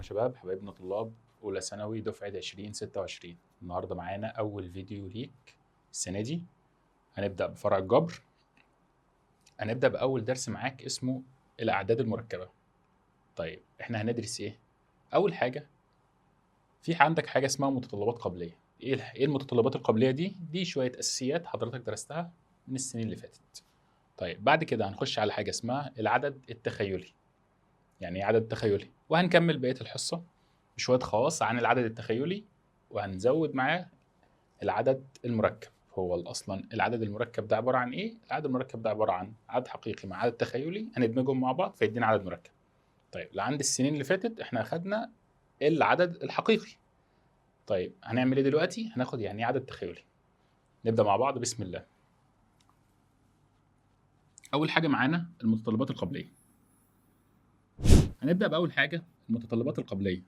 شباب حبايبنا طلاب أولى ثانوي دفعة 2026. النهاردة معانا أول فيديو ليك السنة دي. هنبدأ بفرع الجبر. هنبدأ بأول درس معاك اسمه الأعداد المركبة. طيب إحنا هندرس إيه؟ أول حاجة في عندك حاجة اسمها متطلبات قبلية. إيه المتطلبات القبلية دي؟ دي شوية أساسيات حضرتك درستها من السنين اللي فاتت. طيب بعد كده هنخش على حاجة اسمها العدد التخيلي. يعني ايه عدد تخيلي؟ وهنكمل بقية الحصة بشوية خواص عن العدد التخيلي، وهنزود معاه العدد المركب. هو أصلا العدد المركب ده عبارة عن إيه؟ العدد المركب ده عبارة عن عدد حقيقي مع عدد تخيلي هندمجهم مع بعض فيدينا عدد مركب. طيب لعند السنين اللي فاتت إحنا أخدنا العدد الحقيقي. طيب هنعمل إيه دلوقتي؟ هناخد يعني إيه عدد تخيلي. نبدأ مع بعض بسم الله. أول حاجة معانا المتطلبات القبلية. هنبدأ بأول حاجة المتطلبات القبلية.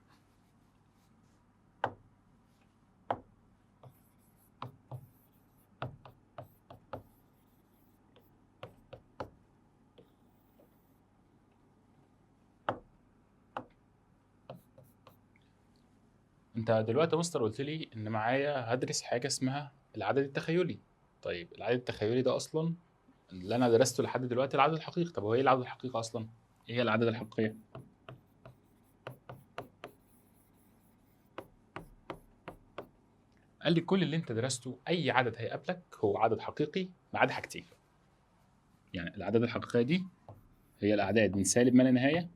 انت دلوقتي يا مستر قلت لي ان معايا هدرس حاجه اسمها العدد التخيلي. طيب العدد التخيلي ده اصلا اللي انا درسته لحد دلوقتي العدد الحقيقي. طب هو ايه العدد الحقيقي اصلا؟ ايه هي العدد الحقيقيه؟ قال لي كل اللي انت درسته اي عدد هيقابلك هو عدد حقيقي ما عدا حاجتين. يعني الأعداد الحقيقيه دي هي الاعداد من سالب ما لا نهايه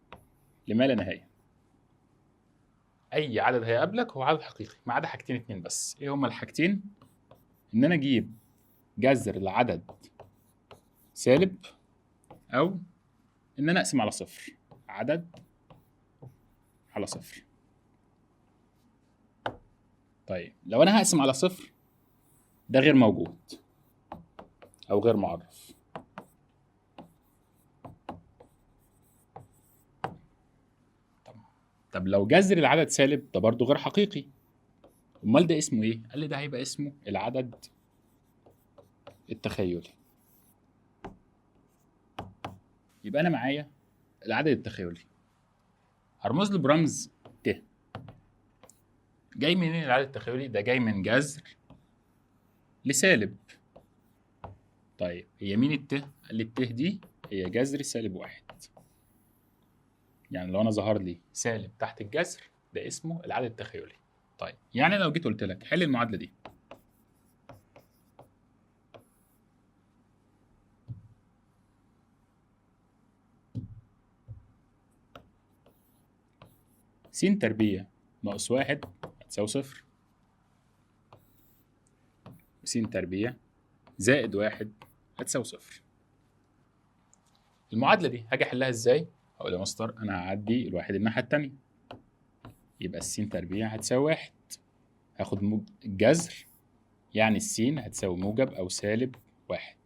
لما لا نهايه. اي عدد هيقابلك هو عدد حقيقي ما عدا حاجتين اتنين بس. ايه هما الحاجتين؟ ان انا اجيب جذر العدد سالب، او ان انا اقسم على صفر. عدد على صفر. طيب لو انا هقسم على صفر ده غير موجود او غير معرف. طب لو جذر العدد سالب ده برضو غير حقيقي. امال ده اسمه ايه؟ قال لي ده هيبقى اسمه العدد التخيلي. يبقى انا معايا العدد التخيلي هرمز له برمز ت. جاي منين العدد التخيلي ده؟ جاي من جذر لسالب. طيب هي مين الت؟ قال لي الت دي هي جذر سالب واحد. يعني لو انا ظهر لي سالب تحت الجذر ده اسمه العدد التخيلي. طيب يعني لو جيت قلت لك حل المعادله دي، س تربيع ناقص واحد هتساوي صفر، س تربيع زائد واحد هتساوي صفر. المعادلة دي هاجي أحلها إزاي؟ هقول يا مستر أنا هعدي الواحد الناحية التانية، يبقى الس تربيع هتساوي واحد. هاخد الجذر يعني السين هتساوي موجب أو سالب واحد.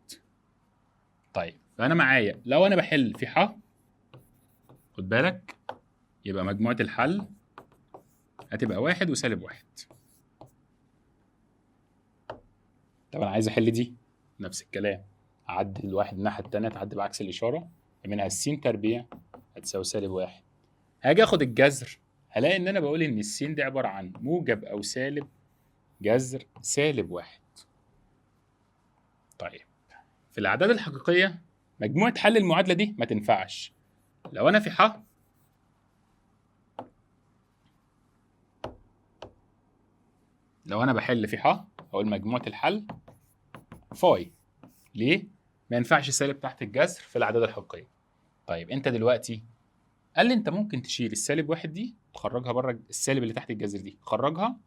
طيب فأنا معايا لو أنا بحل في ح، خد بالك، يبقى مجموعة الحل هتبقى واحد وسالب واحد. طب أنا عايز أحل دي نفس الكلام، أعدي الواحد الناحية التانية تعدي بعكس الإشارة، منها الس تربيع هتساوي سالب واحد. هاجي آخد الجذر هلاقي إن أنا بقول إن السين دي عبارة عن موجب أو سالب جذر سالب واحد. طيب في الأعداد الحقيقية مجموعة حل المعادلة دي ما تنفعش. لو أنا في ح، لو أنا بحل في ح هقول مجموعة الحل فاي. ليه؟ ما ينفعش سالب تحت الجذر في الأعداد الحقيقية. طيب أنت دلوقتي قال لي أنت ممكن تشيل السالب واحد دي تخرجها بره السالب اللي تحت الجذر دي، خرجها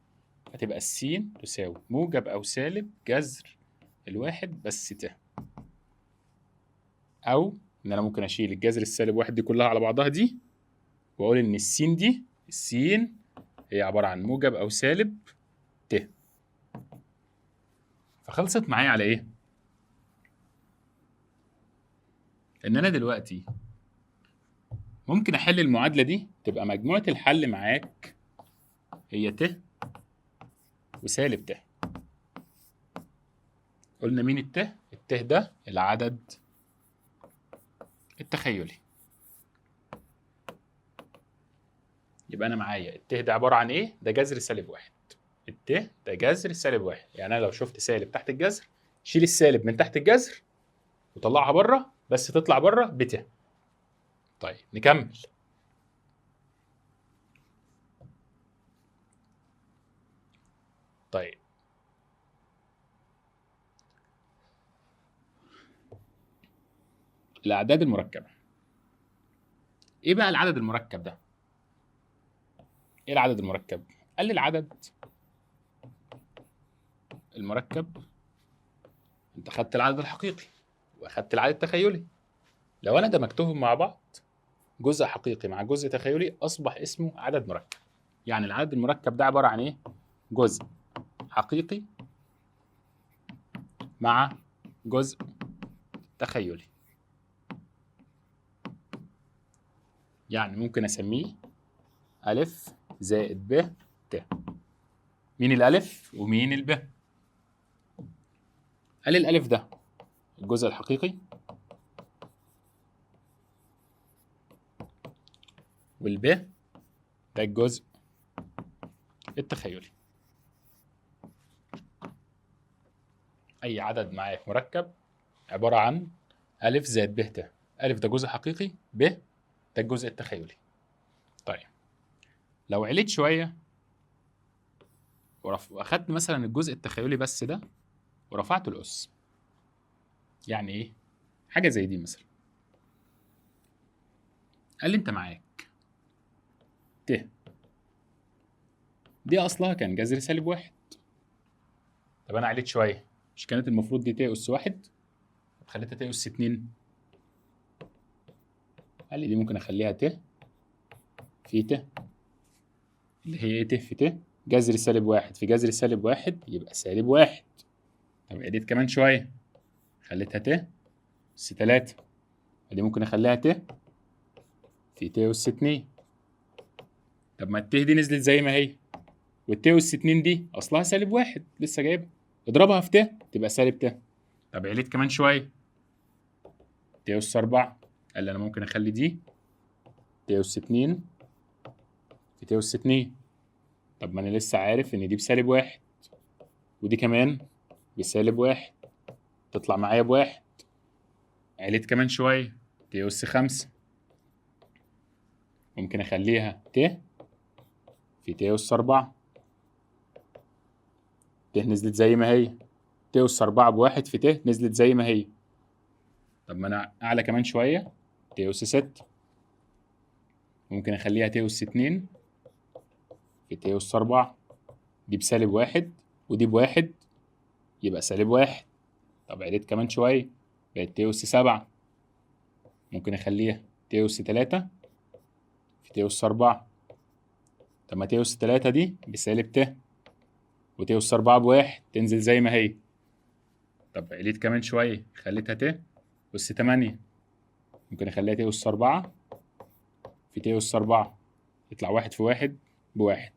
هتبقى السين تساوي موجب أو سالب جذر الواحد بس ت. أو إن أنا ممكن أشيل الجذر السالب واحد دي كلها على بعضها دي وأقول إن السين دي السين هي عبارة عن موجب أو سالب ت. فخلصت معايا على إيه؟ إن أنا دلوقتي ممكن أحل المعادلة دي تبقى مجموعة الحل معاك هي ت وسالب ت. قلنا مين الت؟ الت ده العدد التخيلي. يبقى انا معايا الت ده عباره عن ايه؟ ده جذر سالب واحد. الت ده جذر سالب واحد، يعني انا لو شفت سالب تحت الجذر شيل السالب من تحت الجذر وطلعها بره، بس تطلع بره بت. طيب نكمل. طيب الاعداد المركبه. ايه بقى العدد المركب ده؟ ايه العدد المركب؟ قال لي العدد المركب، انت خدت العدد الحقيقي واخدت العدد التخيلي، لو انا دمجتهم مع بعض جزء حقيقي مع جزء تخيلي اصبح اسمه عدد مركب. يعني العدد المركب ده عباره عن ايه؟ جزء حقيقي مع جزء تخيلي. يعني ممكن اسميه ألف زائد ب ت. مين الألف ومين الب؟ قال الألف ده الجزء الحقيقي، والب ده الجزء التخيلي. أي عدد معاك مركب عبارة عن ألف زائد ب ت. ألف ده جزء حقيقي، ب ده الجزء التخيلي. طيب لو عليت شوية وأخدت مثلا الجزء التخيلي بس ده ورفعته الأس، يعني إيه؟ حاجة زي دي مثلا. قال لي أنت معاك ت دي أصلها كان جذر سالب واحد. طب أنا عليت شوية، مش كانت المفروض دي ت أس واحد؟ طب خليتها ت أس اتنين. قال لي دي ممكن أخليها ت في ت، اللي هي ايه ت في ت؟ جذر سالب واحد في جذر سالب واحد يبقى سالب واحد. طب اديت كمان شوية خليتها ت أس تلاتة، ادي ممكن اخليها ت في ت أس اتنين. طب ما الت دي نزلت زي ما هي، والت أس اتنين دي أصلها سالب واحد لسه جايبها، اضربها في ت تبقى سالب ت. طب عليت كمان شوية ت أس أربعة، قال لي أنا ممكن أخلي دي ت أس اتنين في ت أس اتنين. طب ما أنا لسه عارف إن دي بسالب واحد ودي كمان بسالب واحد، تطلع معايا بواحد. عليت كمان شوية ت أس خمسة، ممكن أخليها ت في ت أس أربعة. ت نزلت زي ما هي، ت أس أربعة بواحد في ت نزلت زي ما هي. طب ما أنا أعلى كمان شوية ت أس ستة، ممكن أخليها ت أس اتنين في ت أس أربعة. دي بسالب واحد ودي بواحد يبقى سالب واحد. طب عليت كمان شوية بقت ت أس سبعة، ممكن أخليها ت أس تلاتة في ت أس أربعة. طب ما ت أس تلاتة دي بسالب ت وت أس أربعة بواحد تنزل زي ما هي. طب عليت كمان شوية خليتها ت أس تمانية، ممكن أخليها ت أس أربعة في ت أس أربعة، يطلع واحد في واحد بواحد.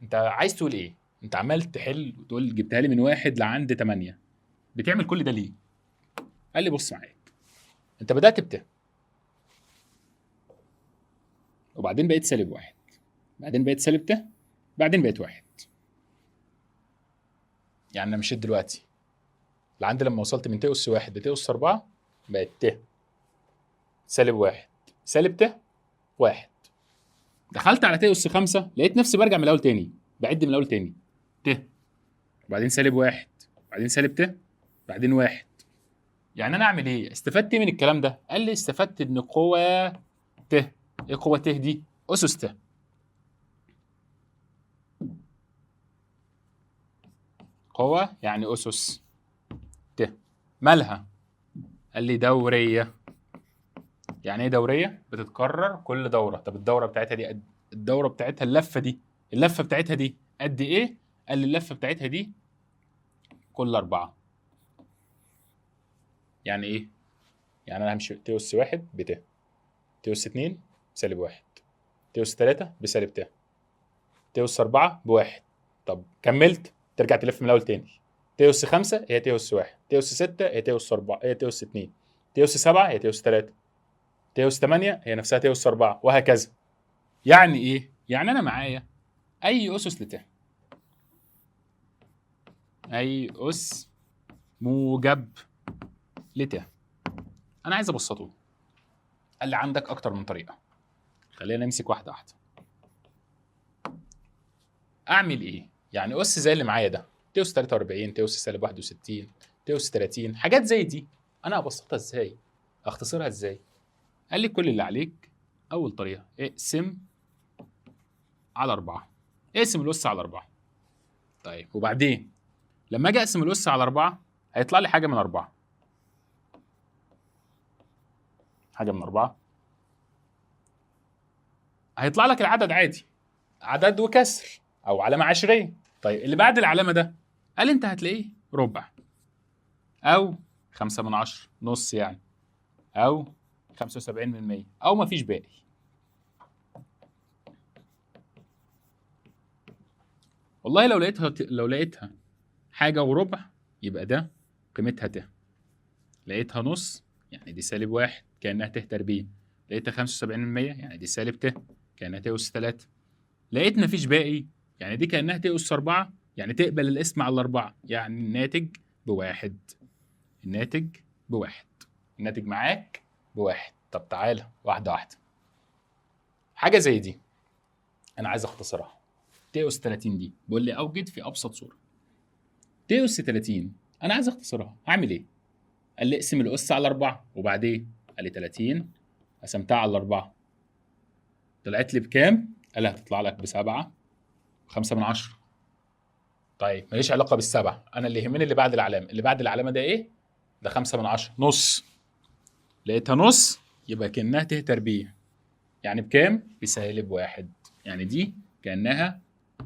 أنت عايز تقول إيه؟ أنت عمال تحل وتقول جبتها لي من واحد لعند تمانية، بتعمل كل ده ليه؟ قال لي بص معايا، أنت بدأت بت وبعدين بقيت سالب واحد، بعدين بقيت سالب ت، بعدين بقيت واحد. يعني أنا مشيت دلوقتي لعند لما وصلت من ت أس واحد لت أس أربعة بقت ت سالب واحد سالب ت واحد. دخلت على ت أس خمسة لقيت نفسي برجع من الأول تاني، بعد من الأول تاني ت، وبعدين سالب واحد، بعدين سالب ت، بعدين واحد. يعني أنا أعمل إيه؟ استفدت إيه من الكلام ده؟ قال لي استفدت إن قوة ت، إيه قوة ت دي؟ أسس ت. قوة يعني أسس ت، مالها؟ قال لي دورية. يعني ايه دوريه؟ بتتكرر كل دوره. طب الدوره بتاعتها دي الدوره بتاعتها اللفه دي، اللفه بتاعتها دي قد ايه؟ قال لي اللفه بتاعتها دي كل 4. يعني ايه؟ يعني انا همشي ت اس واحد بت، ت اس اتنين بسالب واحد، ت اس تلاته بسالب ت، ت اس اربعه بواحد. طب كملت ترجع تلف من الاول تاني، ت اس خمسه هي ت اس واحد، ت اس سته هي ت اس اربعه، هي ت اس اتنين، ت اس سبعه هي ت اس تلاته، ت اس تمانيه هي نفسها ت اس اربعه، وهكذا. يعني ايه؟ يعني انا معايا اي اسس لت، اي اس موجب لت. انا عايز ابسطه. قال لي عندك اكتر من طريقه، خلينا نمسك واحده واحده. اعمل ايه؟ يعني اس زي اللي معايا ده، ت اس 43، ت اس سالب 61، ت اس 30، حاجات زي دي، انا ابسطها ازاي؟ اختصرها ازاي؟ قال لي كل اللي عليك اول طريقه اقسم على 4. اقسم الاس على 4. طيب وبعدين لما اجي اقسم الاس على 4 هيطلع لي حاجه من 4. حاجه من 4 هيطلع لك العدد عادي، عدد وكسر او علامه عشريه. طيب اللي بعد العلامه ده قال انت هتلاقيه ربع او 5/10، نص يعني، او 75%، او مفيش باقي. والله لو لقيتها حاجه وربع يبقى ده قيمتها ت. لقيتها نص يعني دي -1 كانها ت تربيع. لقيتها 75% يعني دي -ت كانها ت اس 3. لقيت مفيش باقي يعني دي كانها ت اس 4، يعني تقبل الاسم على 4، يعني الناتج بواحد. الناتج بواحد. الناتج معاك بواحد. طب تعالى واحده واحده. حاجه زي دي انا عايز اختصرها. ت اس 30 دي بيقول لي اوجد في ابسط صوره. ت اس 30 انا عايز اختصرها، هعمل ايه؟ قال لي اقسم الاس على 4. وبعدين قال لي 30 قسمتها على 4 طلعت لي بكام؟ قال لي هتطلع لك بسبعة 5/10. طيب ماليش علاقه بالسبعه، انا اللي يهمني اللي بعد العلامه. اللي بعد العلامه ده ايه؟ ده 5/10، نص. لقيتها نص يبقى كانها ت تربيع، يعني بكام؟ ب1. يعني دي كانها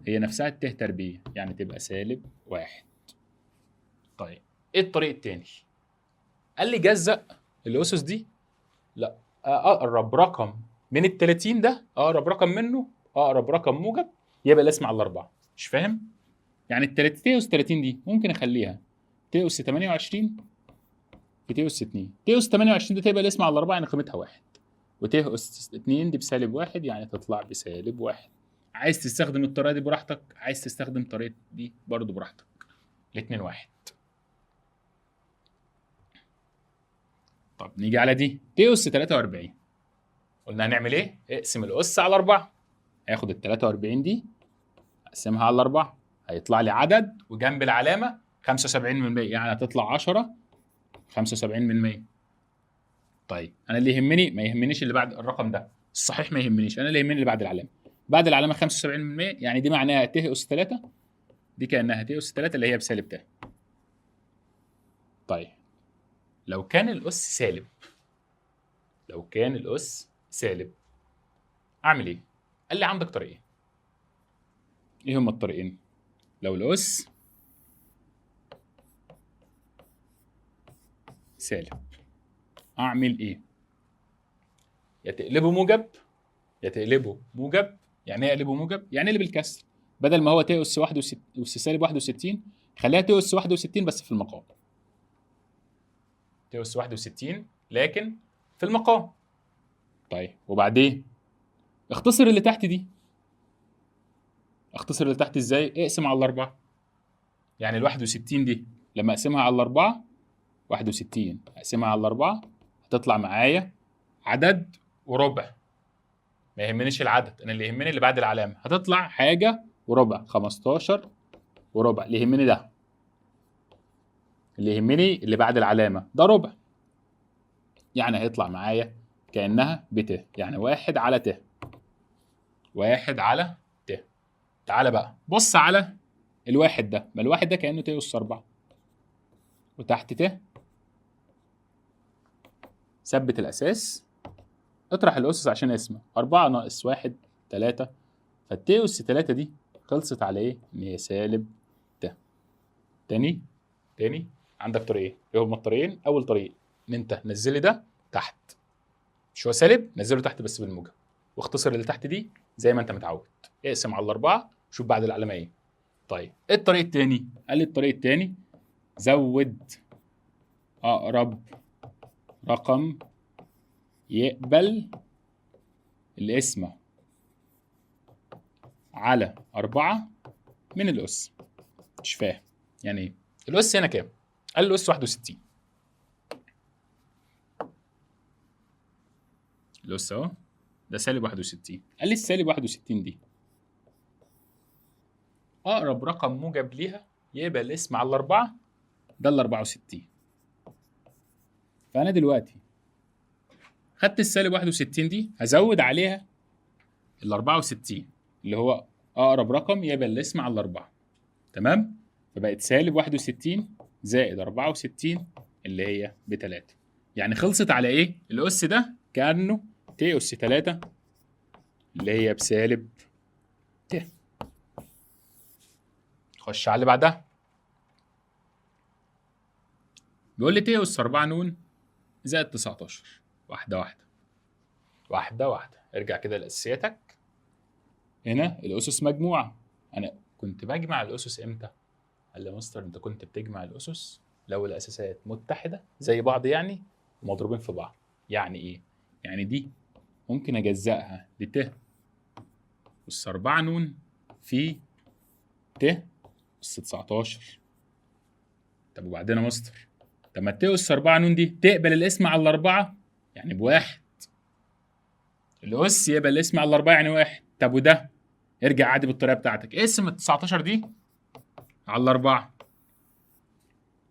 هي نفسها ت تربيع، يعني تبقى -1. طيب ايه الطريق التاني؟ قال لي جزأ الاسس دي. لا، اقرب رقم من ال 30 ده، اقرب رقم منه، اقرب رقم موجب يبقى الاسم على 4. مش فاهم؟ يعني ال ت اس 30 دي ممكن اخليها ت اس 28 في ت اس 2. ت اس 28 دي تبقى الاسم على 4 يعني قيمتها 1. وت اس 2 دي ب1 يعني تطلع ب1. عايز تستخدم الطريقه دي براحتك، عايز تستخدم الطريقه دي برضو براحتك. الاثنين واحد. طب نيجي على دي ت اس 43. قلنا هنعمل ايه؟ اقسم الاس على 4. هاخد ال 43 دي اقسمها على 4 هيطلع لي عدد وجنب العلامه 75%، يعني هتطلع 10 75%. طيب انا اللي يهمني ما يهمنيش اللي بعد الرقم ده، الصحيح ما يهمنيش، انا اللي يهمني اللي بعد العلامه. بعد العلامه 75% يعني دي معناها ت اس 3، دي كانها ت اس 3 اللي هي بسالب ت. طيب لو كان الاس سالب، لو كان الاس سالب اعمل ايه؟ قال لي عندك طريقين. ايه هما الطريقين؟ لو الاس سالب اعمل ايه؟ يا تقلبه موجب يا تقلبه موجب. يعني ايه اقلبه موجب؟ يعني اقلب الكسر، بدل ما هو ت اس 61 اس سالب 61 خليها ت اس 61 بس في المقام. ت اس 61 لكن في المقام. طيب وبعدين اختصر اللي تحت دي. اختصر اللي تحت ازاي؟ اقسم على 4. يعني ال 61 دي لما اقسمها على 4، 61 اقسمها على 4 هتطلع معايا عدد وربع. ما يهمنيش العدد، انا اللي يهمني اللي بعد العلامه، هتطلع حاجه وربع 15 وربع. اللي يهمني ده، اللي يهمني اللي بعد العلامه ده ربع، يعني هيطلع معايا كانها بت، يعني 1 على ت. 1 على ت. تعالى بقى بص على الواحد ده، ما الواحد ده كانه ت اس 4 وتحت ت. ثبت الاساس، اطرح الاسس عشان اسمه 4 ناقص 1 3. فالت اس 3 دي خلصت على ايه؟ ان هي سالب ت. تاني عندك طريقين. ايه هما الطريقين؟ اول طريق ان انت نزلي ده تحت، مش هو سالب نزله تحت بس بالموجب، واختصر اللي تحت دي زي ما انت متعود. اقسم على 4 شوف بعد العلامه ايه. طيب ايه الطريق التاني؟ قال لي الطريق التاني زود اقرب رقم يقبل القسمه على 4 من الأس. مش فاهم يعني ايه؟ الأس هنا كام؟ قال لي الأس 61. الأس اهو ده سالب 61. قال لي السالب 61 دي أقرب رقم موجب ليها يبقى الاسم على 4 ده ال 64. فأنا دلوقتي خدت السالب 61 دي هزود عليها ال 64 اللي هو أقرب رقم يبقى الاسم على 4. تمام؟ فبقت سالب 61 زائد 64 اللي هي ب3. يعني خلصت على إيه؟ الأس ده كأنه ت أس 3 اللي هي بسالب ت. خش على اللي بعدها. بيقول لي ت أس 4 ن زائد 19. واحدة واحدة واحدة واحدة. ارجع كده لأساسياتك. هنا الأسس مجموعة. أنا كنت بجمع الأسس إمتى؟ قال لي يا مستر أنت كنت بتجمع الأسس لو الأساسات متحدة زي بعض يعني ومضروبين في بعض. يعني إيه؟ يعني دي ممكن أجزأها لت أس 4 ن في ت أس 19. طب وبعدين يا مستر؟ طب ما ت أس 4 ن دي تقبل الاسم على الأربعة يعني بواحد. الأس يبقى الاسم على الأربعة يعني واحد. طب وده؟ ارجع عادي بالطريقة بتاعتك. اقسم ال 19 دي على الأربعة.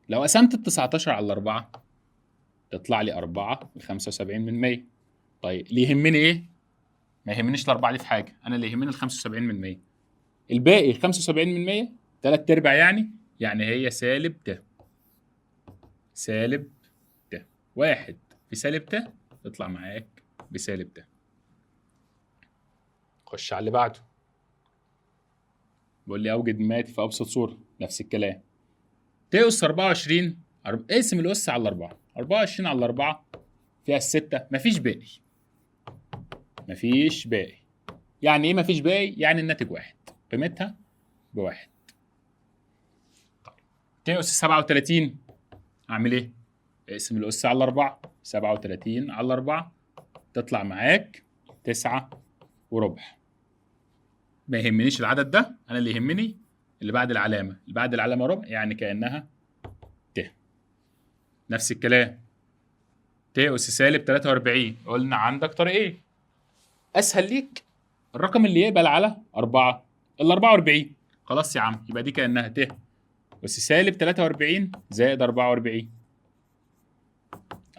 لو قسمت ال 19 على الأربعة تطلع لي 4 ب 75%. طيب اللي يهمني إيه؟ ما يهمنيش الأربعة دي في حاجة، أنا اللي يهمني ال 75%. الباقي 75% تلات أرباع يعني هي سالب ت. سالب ت. واحد في سالب ت تطلع معاك بسالب ت. خش على اللي بعده. بيقول لي أوجد مات في أبسط صورة. نفس الكلام. ت أس 24 اقسم الأس على الأربعة. 24 على الأربعة فيها الستة مفيش باقي. مفيش باقي. يعني إيه مفيش باقي؟ يعني الناتج واحد. قيمتها بواحد. طيب ت أس 37 أعمل إيه؟ اقسم الأس على الأربعة. 37 على الأربعة تطلع معاك 9.25. ما يهمنيش العدد ده، أنا اللي يهمني اللي بعد العلامة. اللي بعد العلامة ربع يعني كأنها ت. نفس الكلام. ت أس سالب 43. قلنا عندك طريقين. أسهل ليك الرقم اللي يقبل على 4 ال 44. خلاص يا عم يبقى دي كأنها ت أس سالب 43 زائد 44.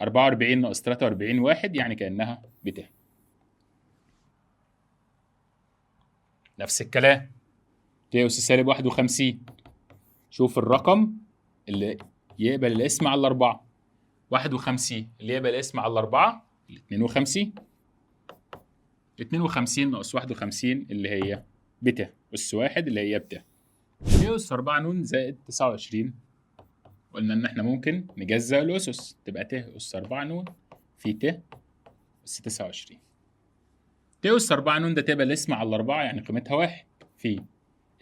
44 ناقص 43 واحد يعني كأنها بت. نفس الكلام. ت أس سالب 51. شوف الرقم اللي يقبل الاسم على الأربعة. 51 اللي يقبل الاسم على الأربعة 52. 52 ناقص 51 اللي هي بت أس واحد اللي هي بت. ت أس 4 ن زائد 29. قلنا إن إحنا ممكن نجزأ الأسس تبقى ت أس 4 ن في ت أس 29. ت أس 4 ن ده تبقى الاسم على الأربعة يعني قيمتها واحد في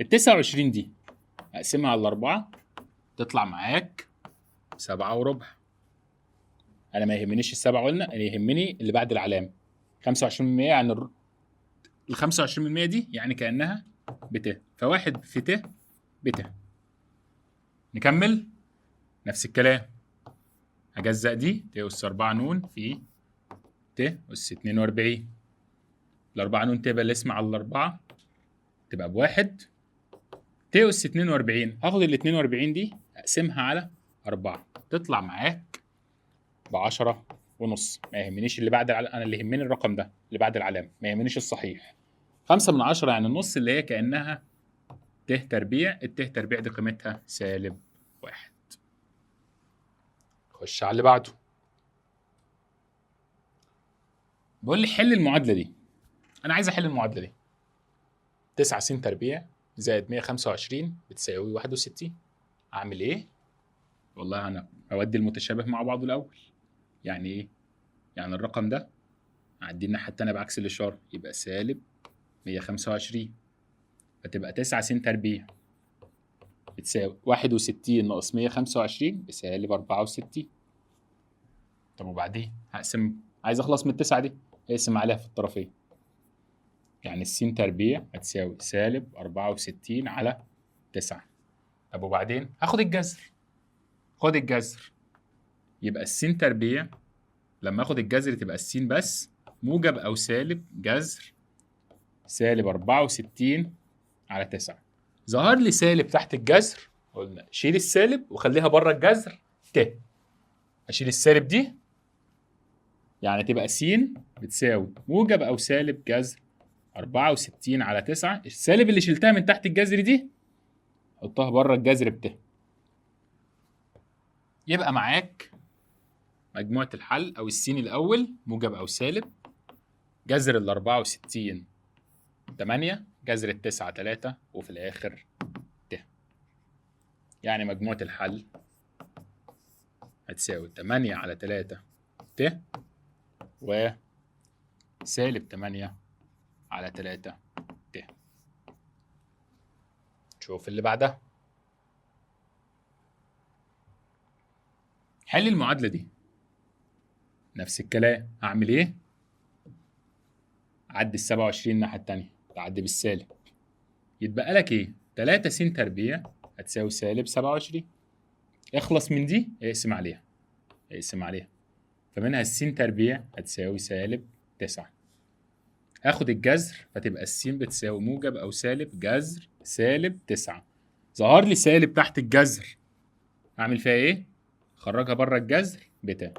ال 29 دي أقسمها على الأربعة تطلع معاك 7.25. أنا ما يهمنيش السبعة قلنا، أنا يهمني اللي بعد العلامة. 25% يعني ال 25% دي يعني كأنها بت. فواحد في ت بت. نكمل. نفس الكلام. هجزأ دي ت أس 4 ن في ت أس 42. الأربعة ن تبقى الاسم على الأربعة تبقى بواحد. ت أس 42 هاخد ال 42 دي أقسمها على 4 تطلع معاك ب10.5. ما يهمنيش اللي بعد أنا اللي يهمني الرقم ده اللي بعد العلامة، ما يهمنيش الصحيح. 5/10 يعني النص اللي هي كأنها ت تربيع. الت تربيع دي قيمتها سالب 1. خش على اللي بعده. بيقول لي حل المعادلة دي. أنا عايز أحل المعادلة دي. 9 س تربيع زائد 125 بتساوي 61. أعمل إيه؟ والله أنا أودي المتشابه مع بعضه الأول. يعني إيه؟ يعني الرقم ده أعديه الناحية التانية بعكس الإشارة يبقى سالب 125. فتبقى 9 س تربيع بتساوي 61 ناقص 125 بسالب 64. طب وبعدين هقسم، عايز اخلص من التسعة دي اقسم عليها في الطرفين. يعني السين تربيع هتساوي سالب 64 على 9. طب وبعدين هاخد الجذر. خد الجذر، يبقى السين تربيع لما اخد الجذر تبقى السين بس موجب او سالب جذر سالب 64 على 9. ظهر لي سالب تحت الجذر، قلنا شيل السالب وخليها بره الجذر ت. اشيل السالب دي يعني تبقى س بتساوي موجب او سالب جذر 64 على 9. السالب اللي شلتها من تحت الجذر دي حطها بره الجذر بت. يبقى معاك مجموعة الحل او السين الاول موجب او سالب جذر ال 64 8 جذر التسعة 3 وفي الاخر ت. يعني مجموعة الحل هتساوي 8 على 3 ت وسالب 8 على 3 ت. شوف اللي بعدها. حل المعادلة دي. نفس الكلام، هعمل ايه؟ عدي ال 27 الناحية التانية، تعدي بالسالب. يتبقى لك ايه؟ 3 س تربيع هتساوي سالب 27. اخلص من دي اقسم عليها. اقسم عليها. فمنها السين تربيع هتساوي سالب 9. هاخد الجذر فتبقى السين بتساوي موجب او سالب جذر سالب 9. ظهر لي سالب تحت الجذر، اعمل فيها ايه؟ خرجها بره الجذر بتا.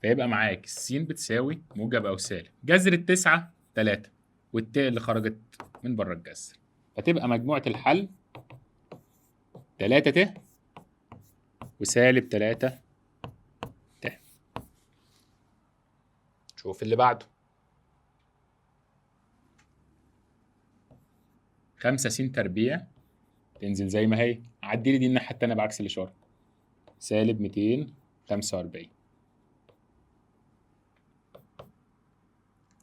فيبقى معاك السين بتساوي موجب او سالب جذر التسعة 3 والتاء اللي خرجت من بره الجذر. فتبقى مجموعة الحل 3 ت وسالب 3 ت. شوف اللي بعده. 5 س تربيع تنزل زي ما هي، عدي لي دي الناحية التانية بعكس الإشارة، سالب 245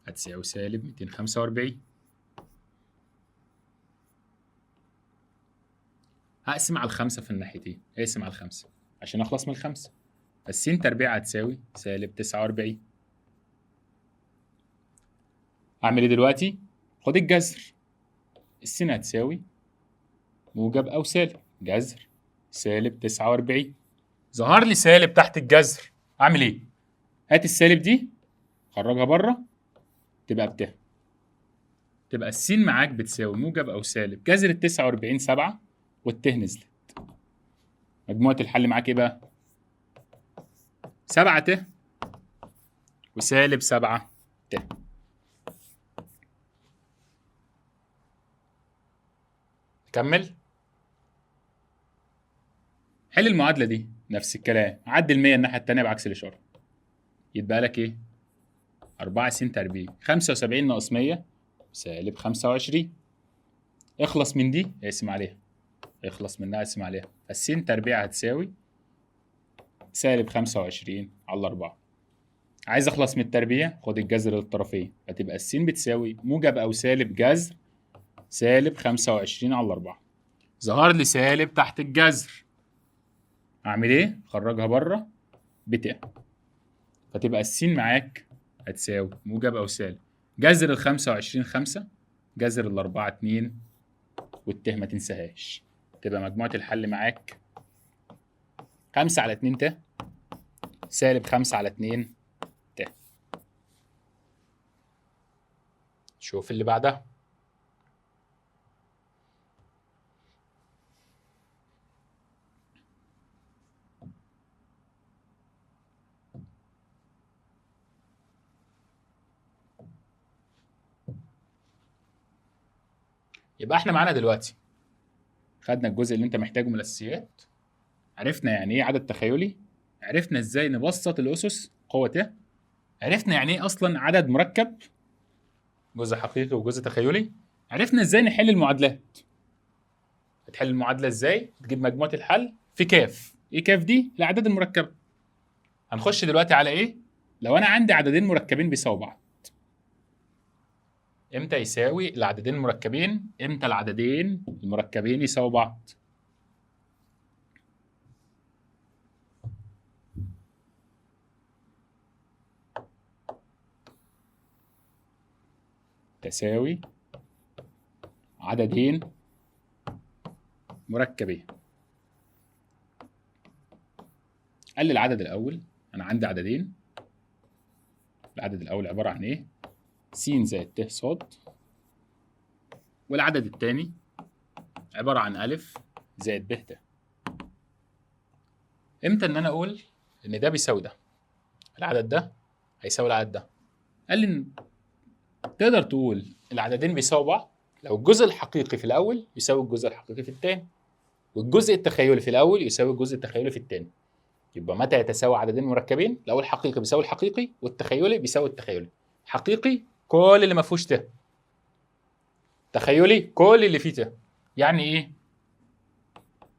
هتساوي سالب 245. هقسم على الخمسة في الناحيتين، اقسم على الخمسة عشان أخلص من الخمسة. فالسين تربيع هتساوي سالب 49. أعمل إيه دلوقتي؟ خد الجذر. السين هتساوي موجب أو سالب جذر سالب 49. ظهر لي سالب تحت الجذر، أعمل إيه؟ هات السالب دي خرجها بره تبقى بت. تبقى السين معاك بتساوي موجب أو سالب جذر ال 49 7 والت نزلت. مجموعة الحل معاك إيه بقى؟ 7 ت وسالب 7 ت. كمل. حل المعادلة دي نفس الكلام، عدي ال 100 الناحية التانية بعكس الإشارة. يتبقى لك إيه؟ 4 س تربيع 75 ناقص 100 سالب 25. اخلص من دي اقسم عليها. اخلص منها اقسم عليها. السين تربيع هتساوي سالب 25 على 4. عايز اخلص من التربيع خد الجذر للطرفين، فتبقى السين بتساوي موجب او سالب جذر سالب 25 على 4. ظهر لي سالب تحت الجذر، اعمل ايه؟ خرجها بره بتاع. فتبقى السين معاك هتساوي موجب او سالب جذر ال 25 5 جذر ال 4 2 والت ما تنساهاش. تبقى مجموعة الحل معاك 5 على 2 ت سالب 5 على 2 ت. شوف اللي بعدها. يبقى احنا معانا دلوقتي خدنا الجزء اللي انت محتاجه من الاساسيات، عرفنا يعني ايه عدد تخيلي، عرفنا ازاي نبسط الاسس قوة ت، عرفنا يعني ايه اصلا عدد مركب جزء حقيقي وجزء تخيلي، عرفنا ازاي نحل المعادلات. هتحل المعادلة ازاي؟ تجيب مجموعة الحل في كاف. ايه كاف دي؟ الاعداد المركبة. هنخش دلوقتي على ايه؟ لو انا عندي عددين مركبين بيساووا بعض. امتى يساوي العددين المركبين؟ امتى العددين المركبين يساووا بعض؟ تساوي عددين مركبين. قال لي العدد الأول، أنا عندي عددين، العدد الأول عبارة عن إيه؟ س زائد ت ص، والعدد الثاني عبارة عن أ زائد ب ت. إمتى إن أنا أقول إن ده بيساوي ده؟ العدد ده هيساوي العدد ده. قال لي تقدر تقول العددين بيساووا بعض لو الجزء الحقيقي في الأول يساوي الجزء الحقيقي في الثاني، والجزء التخيلي في الأول يساوي الجزء التخيلي في الثاني. يبقى متى يتساوى عددين مركبين؟ لو الحقيقي بيساوي الحقيقي والتخيلي بيساوي التخيلي. حقيقي كل اللي ما فيهوش ت، تخيلي كل اللي فيه ت. يعني ايه؟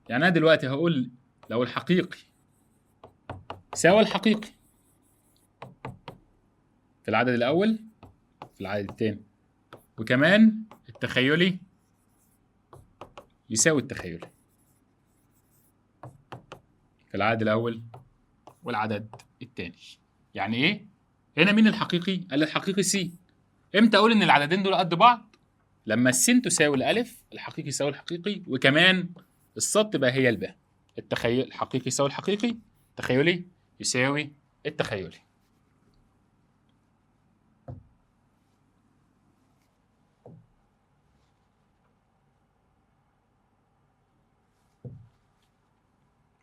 يعني انا دلوقتي هقول لو الحقيقي يساوي الحقيقي في العدد الاول في العدد الثاني، وكمان التخيلي يساوي التخيلي في العدد الاول والعدد الثاني. يعني ايه؟ هنا مين الحقيقي؟ قال الحقيقي س. امتى اقول ان العددين دول قد بعض؟ لما السين تساوي الالف، الحقيقي يساوي الحقيقي، وكمان الصاد تبقى هي الباء. الحقيقي يساوي الحقيقي، التخيلي يساوي التخيلي.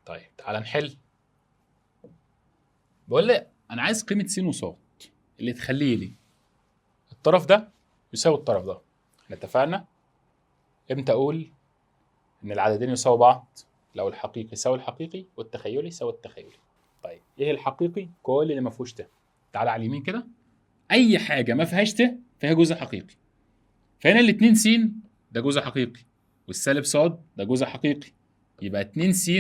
طيب تعالى نحل. بقول لي انا عايز قيمه س وصاد اللي تخلي لي الطرف ده يساوي الطرف ده. احنا اتفقنا امتى اقول ان العددين يساووا بعض؟ لو الحقيقي يساوي الحقيقي والتخيلي يساوي التخيلي. طيب ايه الحقيقي؟ كل اللي ما فيهوش ت. تعالى على اليمين كده، اي حاجه ما فيهاش ت فيها جزء حقيقي. فهنا الاتنين س ده جزء حقيقي، والسالب ص ده جزء حقيقي، يبقى 2 س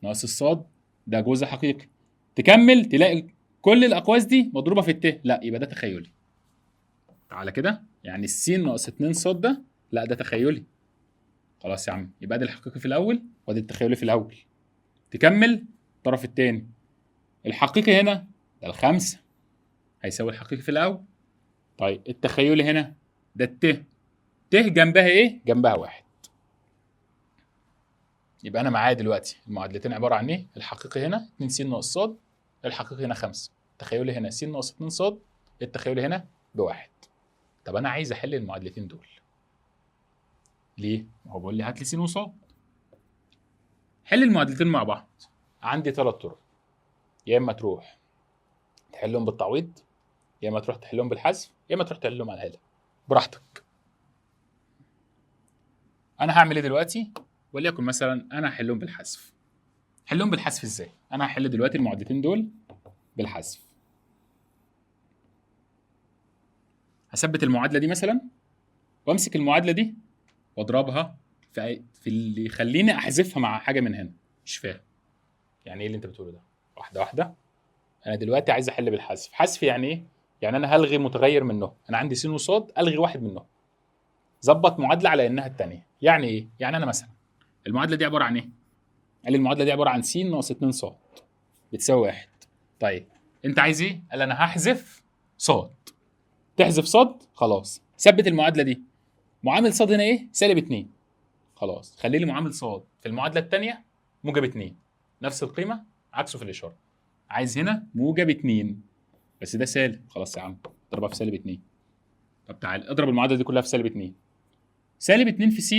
ناقص الصاد ده جزء حقيقي. تكمل تلاقي كل الاقواس دي مضروبه في الت، لا يبقى ده تخيلي. تعالى كده، يعني السين ناقص 2 ص ده لا ده تخيلي. خلاص يا عم، يبقى ده الحقيقي في الاول وادي التخيلي في الاول. تكمل الطرف الثاني، الحقيقي هنا ده الخمسه هيساوي الحقيقي في الاول. طيب التخيلي هنا ده الت، ت جنبها ايه؟ جنبها واحد. يبقى انا معايا دلوقتي المعادلتين عباره عن ايه؟ الحقيقي هنا 2 س ناقص ص، الحقيقي هنا 5، التخيلي هنا س ناقص 2 ص، التخيلي هنا بواحد. طب انا عايز احل المعادلتين دول. ليه؟ ما هو بيقول لي هات لي س وص. حل المعادلتين مع بعض. عندي ثلاث طرق، يا اما تروح تحلهم بالتعويض، يا اما تروح تحلهم بالحذف، يا اما تروح تحلهم على الآلة، براحتك. انا هعمل ايه دلوقتي؟ وليكن مثلا انا هحلهم بالحذف. حلهم بالحذف ازاي؟ انا هحل دلوقتي المعادلتين دول بالحذف. هثبت المعادله دي مثلا، وامسك المعادله دي واضربها في اللي يخليني احذفها مع حاجه من هنا. مش فاهم يعني ايه اللي انت بتقوله ده؟ واحده واحده. انا دلوقتي عايز احل بالحذف. حذف يعني ايه؟ يعني انا هلغي متغير منه. انا عندي س وصاد، الغي واحد منهم، ظبط معادله على انها الثانيه. يعني ايه؟ يعني انا مثلا المعادله دي عباره عن ايه؟ قال لي المعادله دي عباره عن س ناقص 2 ص بتساوي 1. طيب انت عايز ايه؟ قال انا هحذف ص. تحذف ص، خلاص ثبت المعادله دي. معامل ص هنا ايه؟ سالب 2. خلاص خلي لي معامل ص في المعادله الثانيه موجب 2، نفس القيمه عكسه في الاشاره. عايز هنا موجب 2 بس ده سالب، خلاص يا عم اضربها في سالب 2. طب تعال اضرب المعادله دي كلها في سالب 2. سالب 2 في س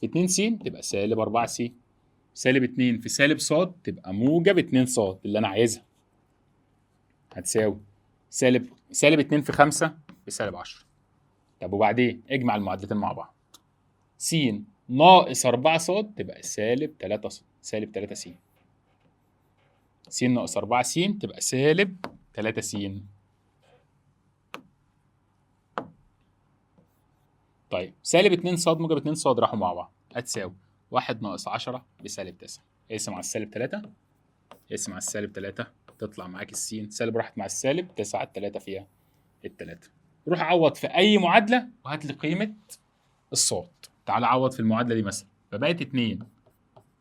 في 2 س تبقى سالب 4 س. سالب 2 في سالب ص تبقى موجب 2 ص اللي انا عايزها. هتساوي سالب 2 في 5 بسالب 10. طب وبعدين اجمع المعادلتين مع بعض. س ناقص 4 ص تبقى سالب 3 ص، سالب 3 س. س ناقص 4 س تبقى سالب 3 س. طيب سالب 2 ص موجب 2 ص راحوا مع بعض، هتساوي 1 ناقص 10 بسالب 9. اقسم على السالب 3، اقسم على السالب 3 تطلع معاك السين. سالب راحت مع السالب، 9 على 3 فيها التلاتة. روح عوض في اي معادله وهات لي قيمه الصاد. تعال عوض في المعادله دي مثلا، فبقت 2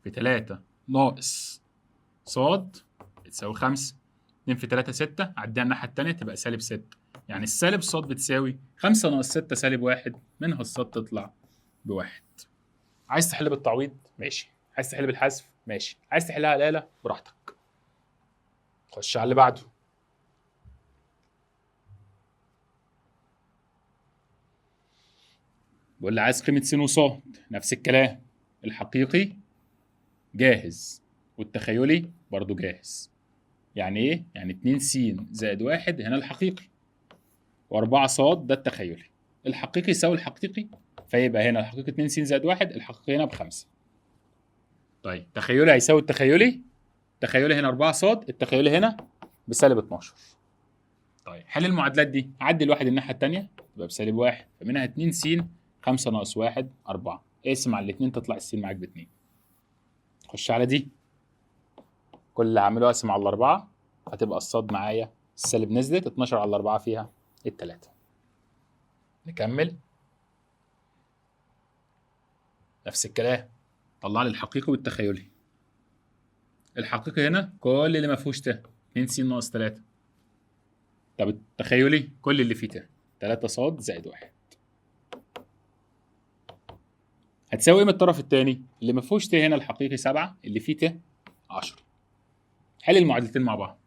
في 3 ناقص صاد بتساوي 5. 2 في 3 6، عديها الناحيه الثانيه تبقى سالب 6. يعني السالب صاد بتساوي 5 ناقص 6 سالب 1، منها الصاد تطلع بواحد. عايز تحل بالتعويض ماشي، عايز تحل بالحذف ماشي، عايز تحلها على الآلة براحتك. خش على اللي بعده. بقول لي عايز قيمة س وصاد، نفس الكلام، الحقيقي جاهز والتخيلي برضو جاهز. يعني ايه؟ يعني 2 س زائد 1 هنا الحقيقي، و4 ص ده التخيلي. الحقيقي يساوي الحقيقي، فيبقى هنا الحقيقي 2 س زائد 1، الحقيقي هنا ب5. طيب تخيلي هيساوي التخيلي، التخيلي هنا 4 ص، التخيلي هنا بسالب 12. طيب حل المعادلات دي، عدي الواحد الناحيه الثانيه يبقى بسالب 1، فمنها 2 س 5 ناقص 1 4، اقسم على الاثنين تطلع الس معاك ب2. خش على دي، كل اللي هعمله اقسم على الاربعه، هتبقى الصاد معايا السالب نزلت 12 على 4 فيها الثلاثه. نكمل نفس الكلام، طلع لي الحقيقي والتخيلي. الحقيقي هنا كل اللي ما فيهوش ت 2 س ناقص 3. طب التخيلي كل اللي فيه ت 3 ص زائد 1. هتساوي ايه من الطرف الثاني؟ اللي ما فيهوش ت هنا الحقيقي 7، اللي فيه ت 10. حل المعادلتين مع بعض،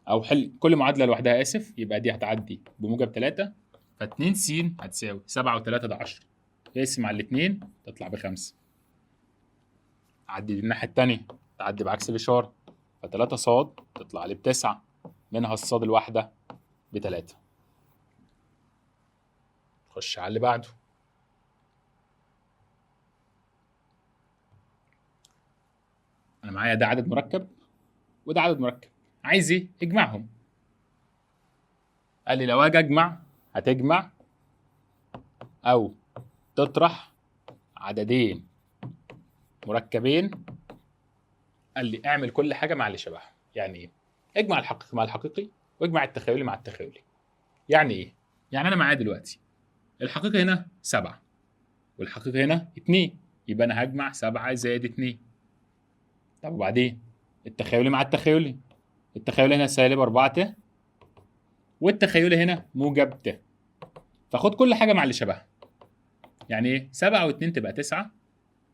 او حل كل معادله لوحدها اسف. يبقى دي هتعدي بموجب 3، ف2 س هتساوي 7 و3 ده 10، اقسم على الاثنين تطلع ب5. عدي دي الناحيه الثانيه، تعدي بعكس الاشاره، ف3 ص تطلع لي ب9، منها الصاد الواحده ب3. خش على اللي بعده. انا معايا ده عدد مركب وده عدد مركب، عايز ايه؟ اجمعهم. قال لي لو اجي اجمع، هتجمع او تطرح عددين مركبين. قال لي اعمل كل حاجه مع اللي شبهها. يعني ايه؟ اجمع الحقيقي مع الحقيقي، واجمع التخيلي مع التخيلي. يعني ايه؟ يعني انا معايا دلوقتي الحقيقي هنا 7 والحقيقي هنا 2، يبقى انا هجمع 7 زائد 2. طب وبعدين التخيلي مع التخيلي، التخيلي هنا سالب 4 ت، والتخيلي هنا موجب ت، فخد كل حاجه مع اللي شبهها. يعني ايه؟ 7 و2 تبقى 9،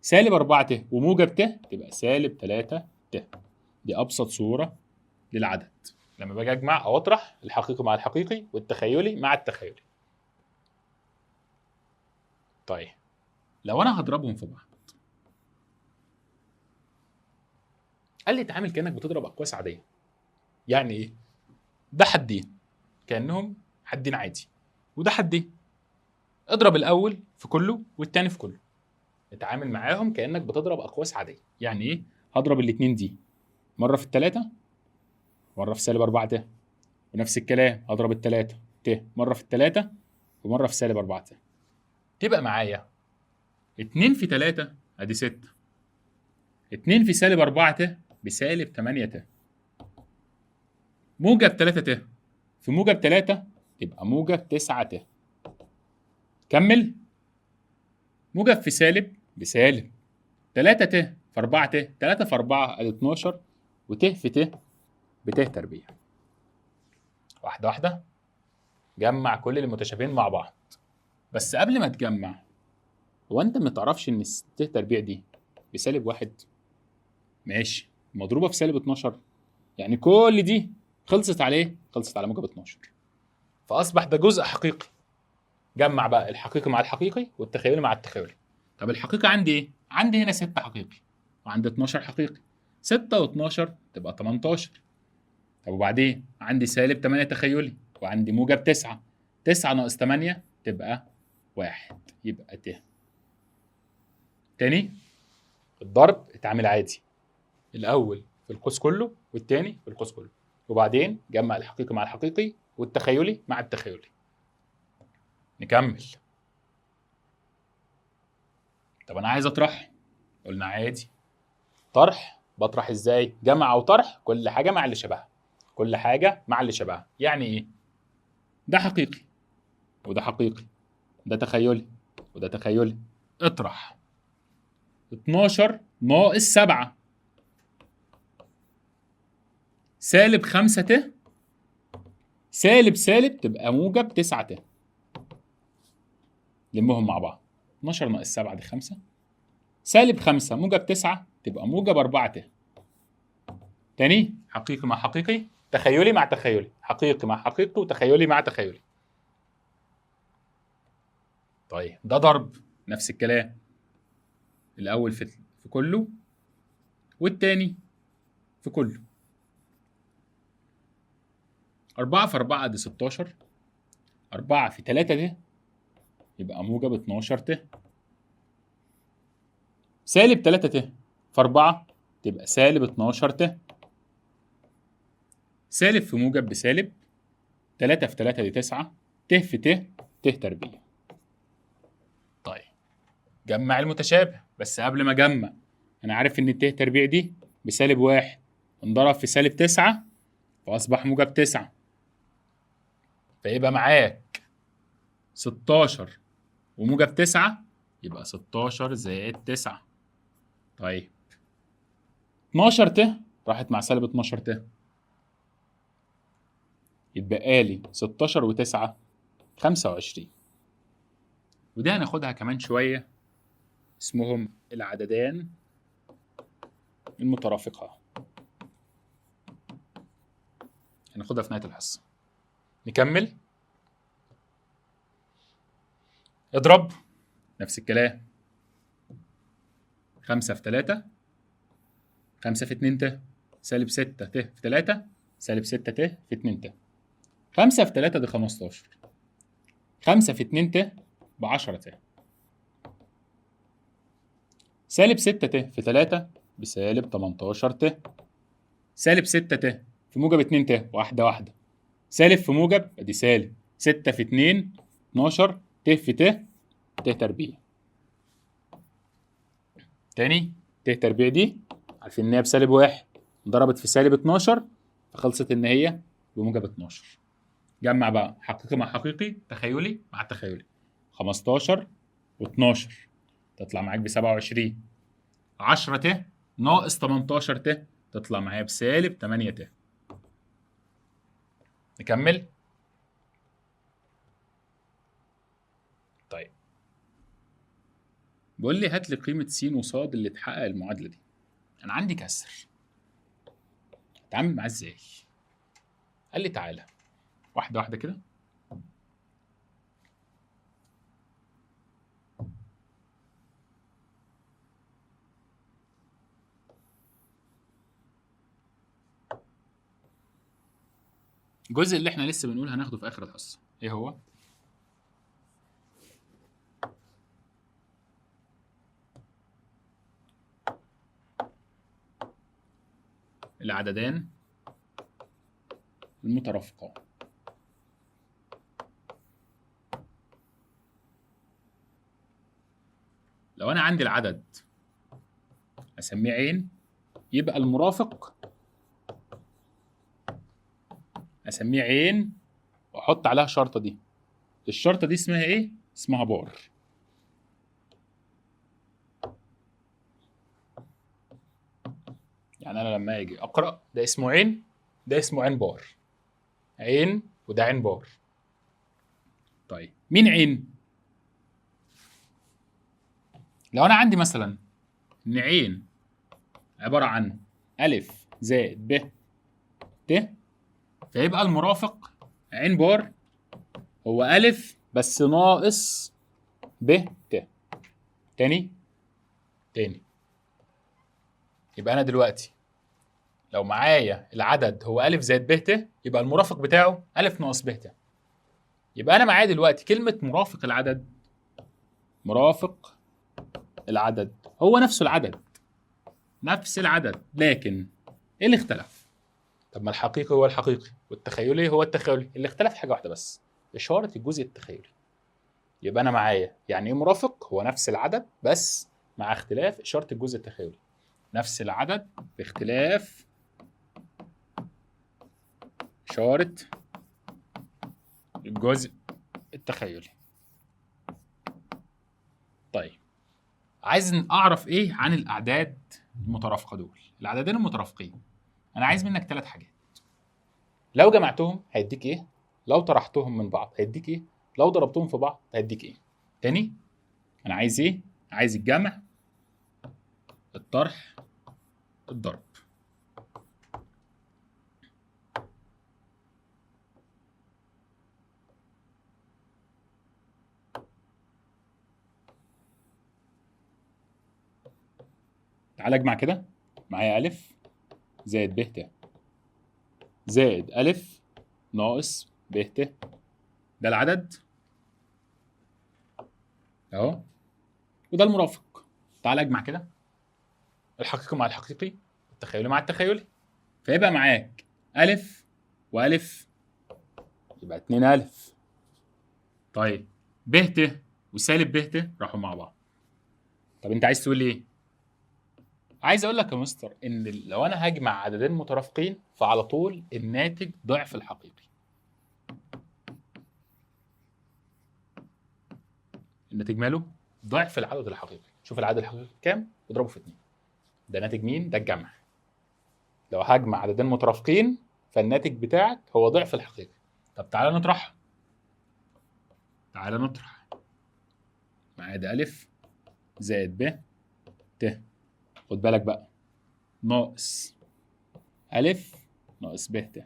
سالب 4 ت وموجب ت تبقى سالب 3 ت. دي ابسط صوره للعدد لما باجي اجمع او اطرح الحقيقي مع الحقيقي والتخيلي مع التخيلي. طيب لو انا هضربهم في بعض، قال لي اتعامل كانك بتضرب اقواس عاديه. يعني ايه؟ ده حدين كانهم حدين عادي، وده حدين. اضرب الاول في كله والتاني في كله، اتعامل معاهم كانك بتضرب اقواس عاديه. يعني ايه؟ هضرب الاثنين دي مره في الثلاثه، مره في سالب 4 ت، ونفس الكلام هضرب الثلاثه ت مره في الثلاثه ومره في سالب 4 ت، تبقى معايا 2 في 3 ادي 6، 2 في سالب 4 ت بسالب 8 ت، موجب 3 ت في موجب 3 تبقى موجب 9 ت. كمل، موجب في سالب بسالب 3 ت في 4 ت، 3 في 4 ادي 12، وت في ت بت تربيع. واحده واحده جمع كل المتشابهين مع بعض. بس قبل ما تجمع، هو انت ما تعرفش ان ت تربيع دي بسالب 1؟ ماشي، مضروبه في سالب 12، يعني كل دي خلصت عليه، خلصت على موجب 12، فاصبح ده جزء حقيقي. جمع بقى الحقيقي مع الحقيقي والتخيلي مع التخيلي. طب الحقيقي عندي ايه؟ عندي هنا 6 حقيقي وعندي 12 حقيقي، 6 و12 تبقى 18. طب وبعدين عندي سالب 8 تخيلي وعندي موجب 9، 9 ناقص 8 تبقى 1، يبقى ت. تاني الضرب اتعامل عادي، الاول في القوس كله والتاني في القوس كله، وبعدين جمع الحقيقي مع الحقيقي والتخيلي مع التخيلي. نكمل. طب انا عايز اطرح، قلنا عادي. طرح بطرح ازاي؟ جمع او طرح كل حاجه مع اللي شبهها، كل حاجه مع اللي شبهها. يعني ايه؟ ده حقيقي وده حقيقي، ده تخيلي وده تخيلي. اطرح 12 ناقص 7 سالب 5 ت سالب سالب تبقى موجب 9 ت. لمهم مع بعض. 12 ناقص 7 دي 5. سالب 5 موجب 9 تبقى موجب 4 ت. تاني، حقيقي مع حقيقي، تخيلي مع تخيلي، حقيقي مع حقيقي، وتخيلي مع تخيلي. طيب ده ضرب، نفس الكلام. الأول في كله، والتاني في كله. 4 في 4 دي 16. 4 في 3 دي يبقى موجب 12 ت. سالب 3 ت في 4 تبقى سالب 12 ت. سالب في موجب بسالب. 3 في 3 دي 9. ت في ت، ت تربيع. طيب جمع المتشابه، بس قبل ما اجمع انا عارف ان الت تربيع دي بسالب 1 انضرب في سالب 9 فاصبح موجب 9. فيبقى معاك 16 وموجب 9 يبقى 16 زائد 9. طيب 12 ت راحت مع سالب 12 ت، يتبقى لي 16 و9 25. ودي هناخدها كمان شويه، اسمهم العددان المترافقان. هناخدها في نهايه الحصه. نكمل. اضرب، نفس الكلام. 5 في 3 5 في 2 ت سالب 6 ت في 3 سالب 6 ت في 2 ت. 5 في 3 دي 15. 5 في 2 ت ب 10 ت. سالب 6 ت في 3 بسالب 18 ت. سالب 6 ت في موجب 2 ت، واحدة واحدة. سالب في موجب ادي سالب. 6 في 2 12 ت في ت، ت تربيع. تاني، ت تربيع دي عارفين ان هي بسالب 1 ضربت في سالب 12 فخلصت ان هي بموجب 12. جمع بقى حقيقي مع حقيقي، تخيلي مع تخيلي. 15 و12 تطلع معاك ب 27. 10 ت ناقص 18 ت تطلع معايا بسالب 8 ت. نكمل. طيب بيقول لي هات لي قيمة س وص اللي تحقق المعادلة دي. أنا عندي كسر، أتعامل معاه إزاي؟ قال لي تعالى واحدة واحدة كده. الجزء اللي احنا لسه بنقول هناخده في آخر الحصة، إيه هو؟ العددان المترافقان. لو أنا عندي العدد أسميه عين، يبقى المرافق أسميه عين وأحط عليها شرطة دي. الشرطة دي اسمها إيه؟ اسمها بار. يعني أنا لما أجي أقرأ ده اسمه عين، ده اسمه عين بار. عين وده عين بار. طيب مين عين؟ لو أنا عندي مثلا إن عين عبارة عن ألف زائد ب ت، فيبقى المرافق عين بار هو ألف بس ناقص ب ت. تاني يبقى أنا دلوقتي لو معايا العدد هو ألف زائد ب ت يبقى المرافق بتاعه ألف ناقص ب ت. يبقى أنا معايا دلوقتي كلمة مرافق العدد. مرافق العدد هو نفسه العدد، نفس العدد، لكن إيه اللي اختلف؟ طب ما الحقيقي هو الحقيقي والتخيلي هو التخيلي، اللي اختلف حاجة واحدة بس، إشارة الجزء التخيلي. يبقى أنا معايا يعني إيه مرافق؟ هو نفس العدد بس مع اختلاف إشارة الجزء التخيلي. نفس العدد باختلاف إشارة الجزء التخيلي. طيب عايز أعرف إيه عن الأعداد المترافقة دول؟ العددين المترافقين أنا عايز منك 3 حاجات. لو جمعتهم هيديك إيه؟ لو طرحتهم من بعض هيديك ايه؟ لو ضربتهم في بعض هيديك ايه؟ تاني، انا عايز ايه؟ عايز الجمع، الطرح، الضرب. تعال اجمع كده. معايا ألف زائد ب ت زائد ألف ناقص ب ت، ده العدد اهو، وده المرافق. تعال اجمع كده الحقيقي مع الحقيقي، التخيلي مع التخيلي، فيبقى معاك ألف وألف يبقى 2 ألف. طيب ب ت وسالب ب ت راحوا مع بعض. طب انت عايز تقول ايه؟ عايز اقول لك يا مستر ان لو انا هجمع عددين مترافقين فعلى طول الناتج ضعف الحقيقي. الناتج ماله؟ ضعف العدد الحقيقي. شوف العدد الحقيقي كام واضربه في 2. ده ناتج مين؟ ده الجمع. لو هجمع عددين مترافقين فالناتج بتاعك هو ضعف الحقيقي. طب تعالى نطرح. تعالى نطرح. معايا ده ألف زائد ب ت، خد بالك بقى، ناقص ألف ناقص ب ت.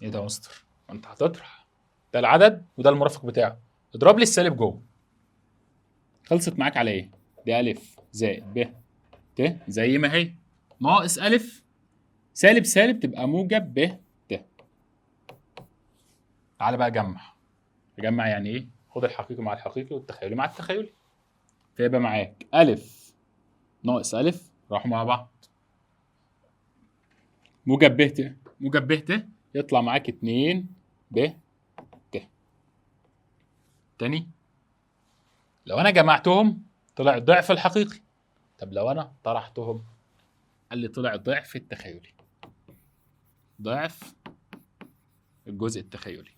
ايه ده يا مستر؟ انت هتطرح ده العدد وده المرافق بتاعه، اضرب لي السالب جوه. خلصت معاك على ايه؟ دي ألف زائد ب ت زي ما هي، ناقص ألف سالب سالب تبقى موجب ب ت. تعالى بقى جمع. اجمع يعني ايه؟ خد الحقيقي مع الحقيقي والتخيلي مع التخيلي، فيبقى معاك ألف ناقص ألف راحوا مع بعض، موجب ب ت موجب ب ت يطلع معاك 2 ب ت. تاني، لو انا جمعتهم طلع الضعف الحقيقي. طب لو انا طرحتهم قال لي طلع ضعف التخيلي، ضعف الجزء التخيلي.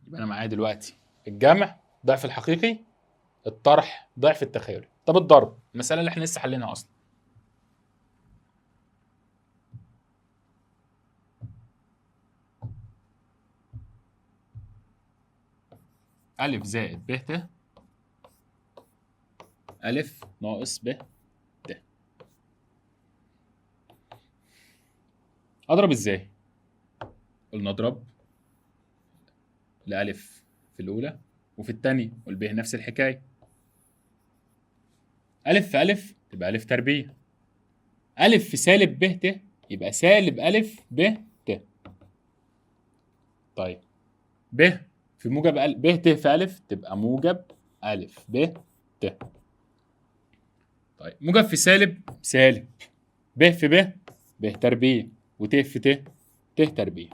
يبقى انا معايا دلوقتي الجمع ضعف الحقيقي، الطرح ضعف التخيلي. طب الضرب، المساله اللي احنا لسه حليناها اصلا. ألف زائد ب ت ألف ناقص ب ت. أضرب إزاي؟ قلنا أضرب لألف في الأولى وفي الثانية، والب نفس الحكاية. ألف في ألف تبقى ألف تربيع، ألف في سالب ب ت يبقى سالب ألف ب ت. طيب ب في موجب ب ت في ألف تبقى موجب ألف ب ت. طيب موجب في سالب سالب، ب في ب تربيع، وت في ت تربيع.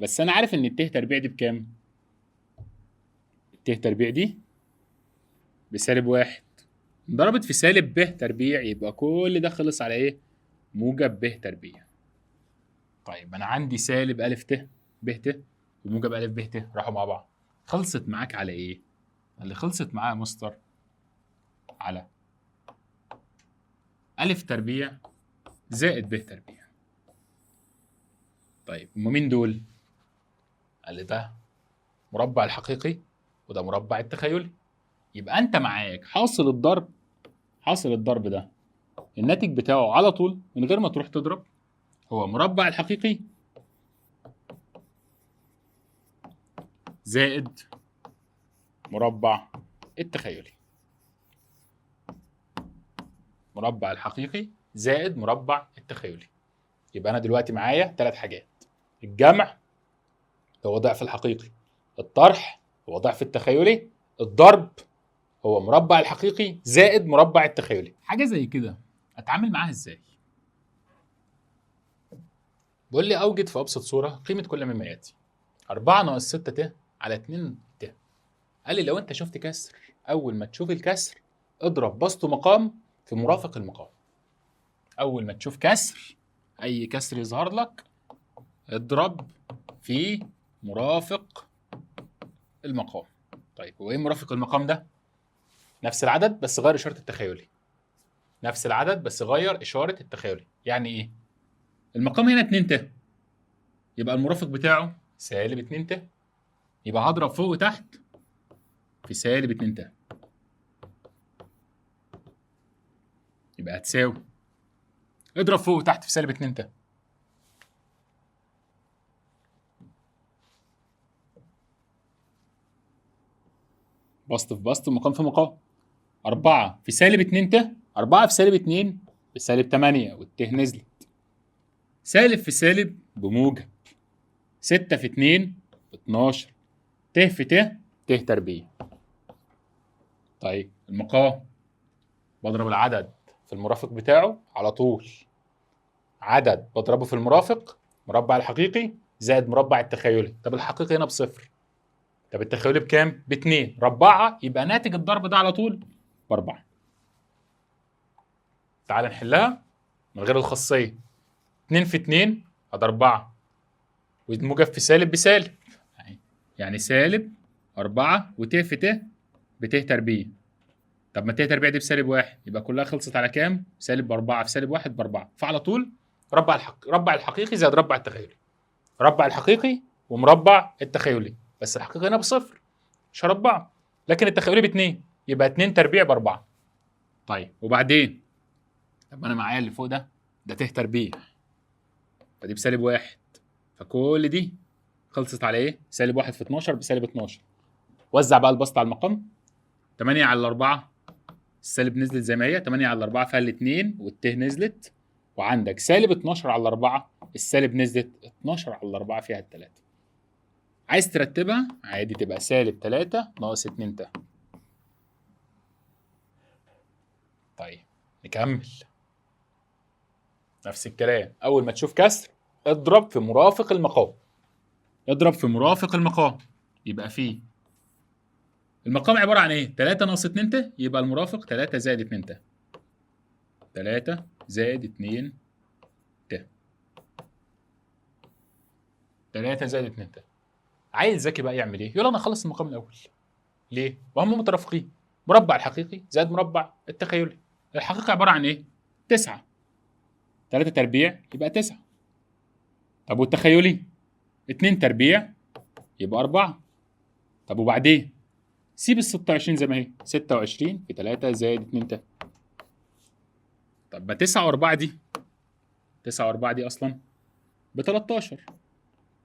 بس أنا عارف إن الت تربيع دي بكام؟ الت تربيع دي بسالب 1، ضربت في سالب ب تربيع يبقى كل ده خلص على إيه؟ موجب ب تربيع. طيب أنا عندي سالب ألف ت ب ت وموجب ألف ب ت راحوا مع بعض. خلصت معاك على إيه؟ اللي خلصت معاه يا مستر على ألف تربيع زائد ب تربيع. طيب هما مين دول؟ قال لي ده مربع الحقيقي وده مربع التخيلي. يبقى أنت معاك حاصل الضرب، حاصل الضرب ده الناتج بتاعه على طول من غير ما تروح تضرب هو مربع الحقيقي زائد مربع التخيلي. مربع الحقيقي زائد مربع التخيلي. يبقى انا دلوقتي معايا 3 حاجات: الجمع هو ضعف الحقيقي، الطرح هو ضعف التخيلي، الضرب هو مربع الحقيقي زائد مربع التخيلي. حاجه زي كده اتعامل معاها ازاي؟ بيقول لي اوجد في ابسط صوره قيمه كل مما ياتي: 4 ناقص 6 ت على 2 ت. قال لي لو انت شفت كسر، اول ما تشوف الكسر اضرب بسط مقام في مرافق المقام. اول ما تشوف كسر، اي كسر يظهر لك اضرب في مرافق المقام. طيب هو ايه مرافق المقام ده؟ نفس العدد بس غير اشاره التخيلي. نفس العدد بس غير اشاره التخيلي. يعني ايه؟ المقام هنا 2 ت، يبقى المرافق بتاعه سالب 2 ت. يبقى هضرب فوق وتحت في سالب 2 ت. يبقى هتساوي، اضرب فوق وتحت في سالب 2 ت. بسط في بسط ومقام في مقام. 4 في سالب 2 ت، 4 في سالب 2 بسالب 8 والت نزلت. سالب في سالب بموجب. 6 في 2 12. ت في ت تربيع. طيب المقام بضرب العدد في المرافق بتاعه على طول. عدد بضربه في المرافق مربع الحقيقي زائد مربع التخيلي. طب الحقيقي هنا بصفر، طب التخيلي بكام؟ ب2. ربعها يبقى ناتج الضرب ده على طول ب4. تعال نحلها من غير الخاصيه. 2 في 2 ادي 4 والموجب في سالب بسالب، يعني سالب 4 وت في ت بت تربيع. طب ما ت تربيع دي بسالب 1 يبقى كلها خلصت على كام؟ سالب 4 في سالب 1 ب4. فعلى طول ربع الحقيقي زائد ربع التخيلي. ربع الحقيقي ومربع التخيلي، بس الحقيقي هنا بصفر مش هربعه، لكن التخيلي ب2 يبقى 2 تربيع ب4. طيب وبعدين، طب انا معايا اللي فوق ده ت تربيع، فدي بسالب 1، فكل دي خلصت على ايه؟ سالب 1 في 12 بسالب 12. وزع بقى البسط على المقام. 8 على 4 السالب نزلت زي ما هي، 8 على 4 فيها ال2 والت نزلت، وعندك سالب 12 على 4 السالب نزلت، 12 على 4 فيها ال3. عايز ترتبها عادي تبقى سالب 3 ناقص 2 ت. طيب نكمل نفس الكلام. اول ما تشوف كسر اضرب في مرافق المقام. اضرب في مرافق المقام يبقى فيه المقام عباره عن ايه؟ 3 ناقص 2 ت، يبقى المرافق 3 زائد 2 ت. 3 زائد 2 ت. 3 زائد 2 ت. عيل ذكي بقى يعمل ايه؟ يقول انا اخلص المقام الاول. ليه؟ وهم مترافقين. مربع الحقيقي زائد مربع التخيلي. الحقيقي عباره عن ايه؟ 9. 3 تربيع يبقى 9. طب والتخيلي 2 تربيع يبقى 4. طب وبعدين سيب ال 26 زي ما هي، 26 في 3 زائد 2 ت. طب ما 9 و4 دي، 9 و4 دي اصلا ب 13.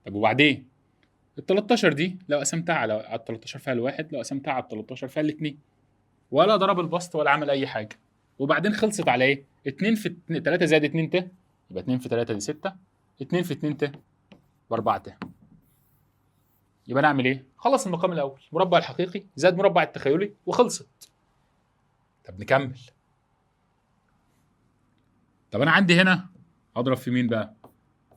طب وبعدين ال 13 دي لو قسمتها على ال 13 فيها الواحد، لو قسمتها على ال 13 فيها الاثنين، ولا ضرب البسط ولا عمل اي حاجه. وبعدين خلصت على ايه؟ 2 في 3 زائد 2 ت، يبقى 2 في 3 دي 6، 2 في 2 ت ب 4 ت. يبقى نعمل ايه؟ خلص المقام الاول، مربع الحقيقي زائد مربع التخيلي وخلصت. طب نكمل. طب انا عندي هنا هضرب في مين بقى؟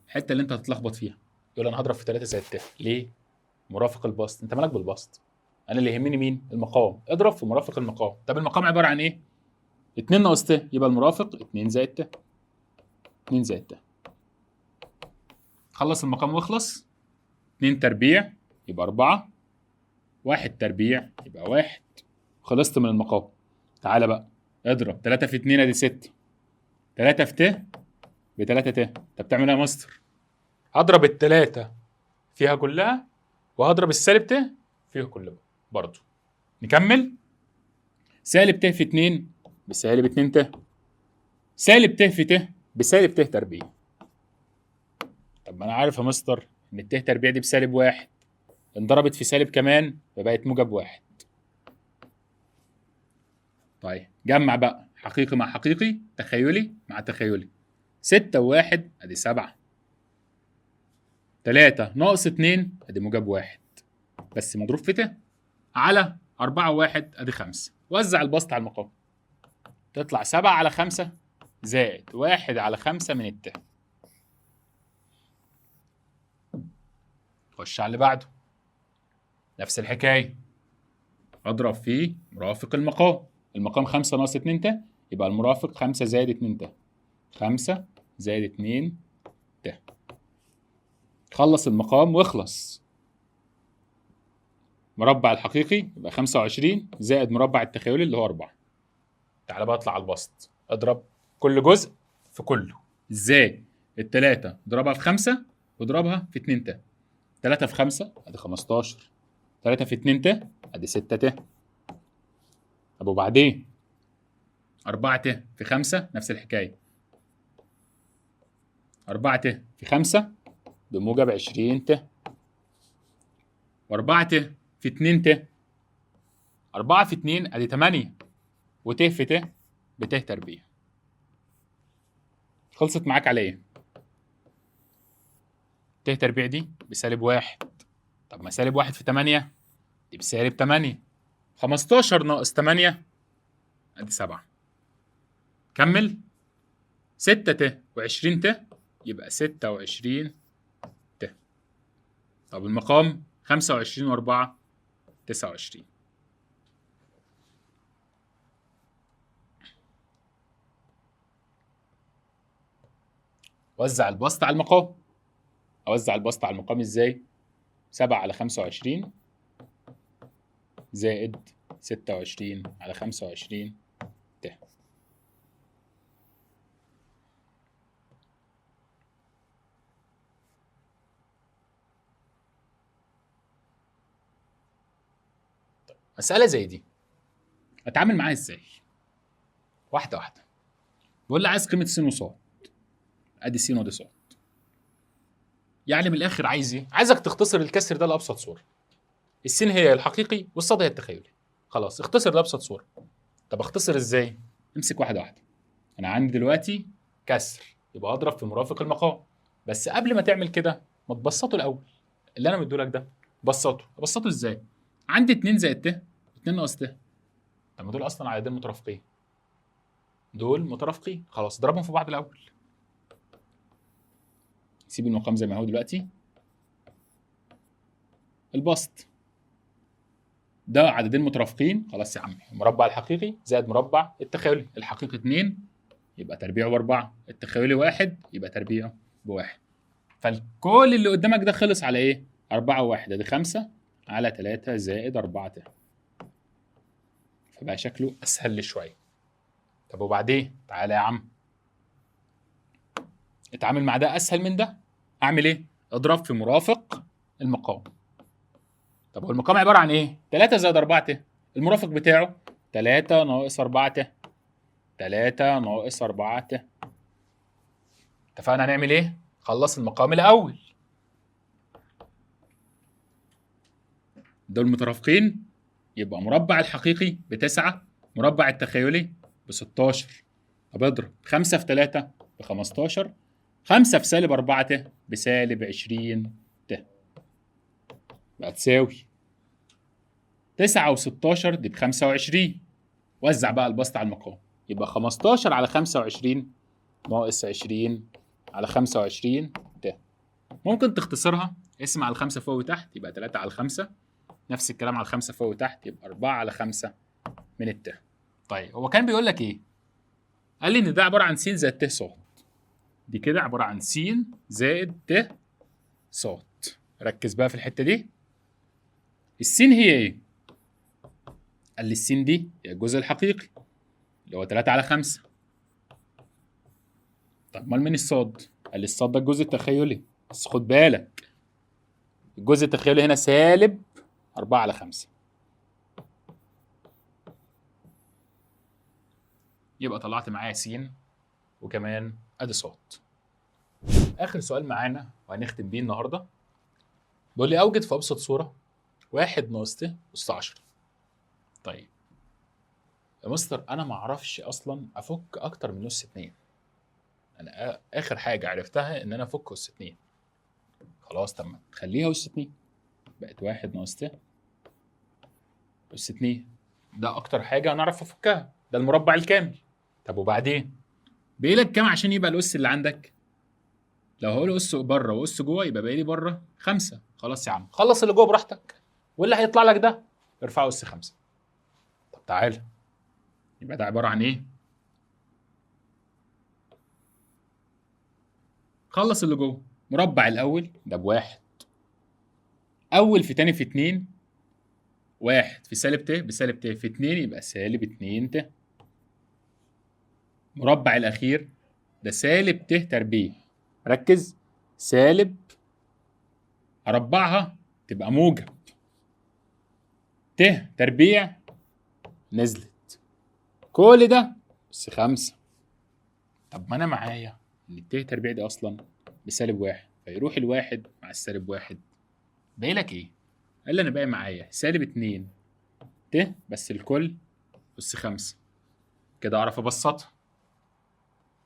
الحته اللي انت هتتلخبط فيها. يقول انا هضرب في 3 زائد ت. ليه؟ مرافق البسط. انت مالك بالبسط؟ انا اللي يهمني مين؟ المقام. اضرب في مرافق المقام. طب المقام عباره عن ايه؟ 2 ناقص ت، يبقى المرافق 2 زائد ت. 2 زائد ت. خلص المقام واخلص. 2 تربيع يبقى 4، 1 تربيع يبقى 1. خلصت من المقام. تعالى بقى اضرب 3 في 2 ادي 6. 3 في ت ب 3 ت. طب تعمل ايه يا مستر؟ هضرب ال3 فيها كلها وهضرب السالب ت فيها كلها برضه. نكمل. سالب ت في 2 بسالب 2 ت. سالب ت في ت بسالب ت تربيع. طب ما انا عارف يا مستر ان الت تربيع دي بسالب 1 انضربت في سالب كمان فبقت موجب 1. طيب جمع بقى حقيقي مع حقيقي، تخيلي مع تخيلي. 6 و1 ادي 7. 3 ناقص 2 ادي موجب 1 بس مضروب في ت على 4 و1 ادي 5. وزع البسط على المقام. تطلع 7 على 5 زائد 1 على 5 من الت. خش على اللي بعده. نفس الحكايه. اضرب في مرافق المقام. المقام 5 ناقص 2 ت، يبقى المرافق 5 زائد 2 ت. 5 زائد 2 ت. خلص المقام واخلص. مربع الحقيقي يبقى 25 زائد مربع التخيلي اللي هو 4. تعالى بقى اطلع على البسط. اضرب كل جزء في كله. ازاي؟ ال3 اضربها في 5 واضربها في 2 ت. 3 في 5 ادي 15. 3 في 2 ت ادي 6 ت. طب وبعدين 4 ت في 5 نفس الحكايه. 4 ت في 5 بموجب 20 ت. و4 ت في 2 ت. 4 في 2 ادي 8 وت في ت بت تربيع. خلصت معاك على ايه؟ ت تربيع دي بسالب 1. طب ما سالب 1 في 8 دي بسالب 8. 15 ناقص 8 ادي 7. كمل. 6 ت و20 ت يبقى 26 ت. طب المقام 25 و4 29. وزع البسط على المقام. اوزع البسط على المقام ازاي؟ 7 على 25 زائد 26 على 25 ت. مسألة زي دي اتعامل معاها ازاي؟ واحدة واحدة. بقول لي عايز قيمة س وص. ادي س ودي ص. يعني من الاخر عايز ايه؟ عايزك تختصر الكسر ده لابسط صورة. السين هي الحقيقي والصاد هي التخيلي. خلاص اختصر لابسط صورة. طب اختصر ازاي؟ امسك واحدة واحدة. انا عندي دلوقتي كسر يبقى اضرب في مرافق المقام. بس قبل ما تعمل كده ما تبسطه الاول. اللي انا مديهولك ده بسطه. ابسطه ازاي؟ عندي 2 زائد ت 2 ناقص ت. طب ما دول اصلا عددين مترافقين. دول مترافقين. خلاص اضربهم في بعض الاول. سيب المقام زي ما هو دلوقتي. البسط ده عددين مترافقين. خلاص يا عمي. المربع الحقيقي زائد مربع التخيلي. الحقيقي 2 يبقى تربيعه ب4. التخيلي 1 يبقى تربيعه ب1. فالكل اللي قدامك ده خلص على ايه؟ 4 و1 ادي 5 على 3 زائد 4 ت. فبقى شكله اسهل لي شويه. طب وبعدين تعالى يا عم اتعامل مع ده اسهل من ده. اعمل ايه؟ اضرب في مرافق المقام. طب هو المقام عباره عن ايه؟ 3 زائد 4 ت. المرافق بتاعه 3 ناقص 4 ت. 3 ناقص 4 ت. اتفقنا هنعمل ايه؟ خلص المقام الاول. دول مترافقين يبقى مربع الحقيقي ب9 مربع التخيلي ب16. طب اضرب 5 في 3 ب15. 5 في سالب 4 ت بسالب 20 ت. بقى تساوي 9 و16 دي ب25. وزع بقى البسط على المقام. يبقى 15 على 25 ناقص 20 على 25 ت. ممكن تختصرها. اسم على الخمسة فوق وتحت يبقى 3 على 5. نفس الكلام على الخمسة فوق وتحت يبقى 4 على 5 من الت. طيب هو كان بيقول لك ايه؟ قال لي ان ده عباره عن س زائد ت ص. دي كده عباره عن س زائد ت ص. ركز بقى في الحته دي. السين هي ايه؟ قال لي السين دي هي الجزء الحقيقي اللي هو 3 على 5. طب امال مين الصاد؟ قال لي الصاد ده الجزء التخيلي. بس خد بالك الجزء التخيلي هنا سالب 4 على 5. يبقى طلعت معايا س وكمان ادي ص. اخر سؤال معانا وهنختم بيه النهارده. بيقول لي اوجد في ابسط صوره 1 ناقص ت أس 10. طيب يا مستر انا ما اعرفش اصلا افك اكتر من نص 2. انا اخر حاجه عرفتها ان انا افك اس 2. خلاص تمام خليها اس 2. بقت 1 ناقص ت اس 2. ده اكتر حاجه هنعرف افكها. ده المربع الكامل. طب وبعدين باقي لك كام عشان يبقى الاس اللي عندك؟ لو هقول اس بره واس جوه يبقى باقي لي بره 5. خلاص يا عم خلص اللي جوه براحتك. واللي هيطلع لك ده ارفعه اس 5. طب تعالى يبقى ده عباره عن ايه؟ خلص اللي جوه. مربع الاول ده بواحد. اول في تاني في 2. 1 في سالب ت بسالب ت في 2 يبقى سالب 2 ت. مربع الاخير ده سالب ت تربيع. ركز. سالب اربعها تبقى موجب، ت تربيع نزلت، كل ده بس 5. طب ما انا معايا ان الت تربيع دي اصلا بسالب 1، فيروح الواحد مع السالب 1، باقي لك ايه؟ قال لي انا باقي معايا سالب 2 ت بس الكل اس 5، كده اعرف ابسطها.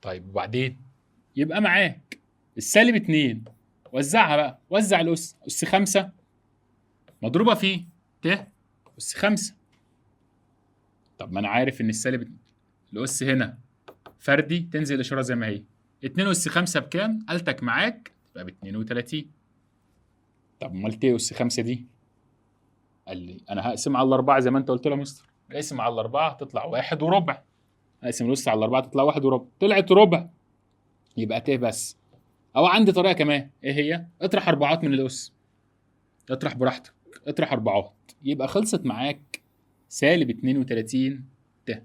طيب وبعدين يبقى معاك السالب 2، وزعها بقى، وزع الاس، اس 5 مضروبه في ت اس 5. طب ما انا عارف ان السالب الاس هنا فردي، تنزل الاشاره زي ما هي. 2 اس 5 بكام؟ قالتك معاك تبقى ب 32. طب امال ت اس 5 دي؟ قال لي انا هقسم على الاربعه زي ما انت قلت له يا مستر، اقسم على الاربعه تطلع 1 وربع، اقسم الاس على الاربعه تطلع 1 وربع، طلعت ربع، يبقى ت بس. او عندي طريقه كمان، ايه هي؟ اطرح اربعات من الاس، اطرح براحتك، اطرح اربعات، يبقى خلصت معاك سالب 32 ت،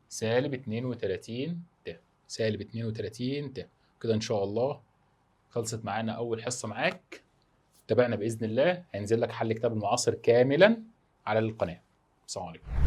سالب 32 ت، سالب 32 ت. كده ان شاء الله خلصت معانا اول حصه معاك. تابعنا باذن الله، هينزل لك حل كتاب المعاصر كاملا على القناه. السلام عليكم.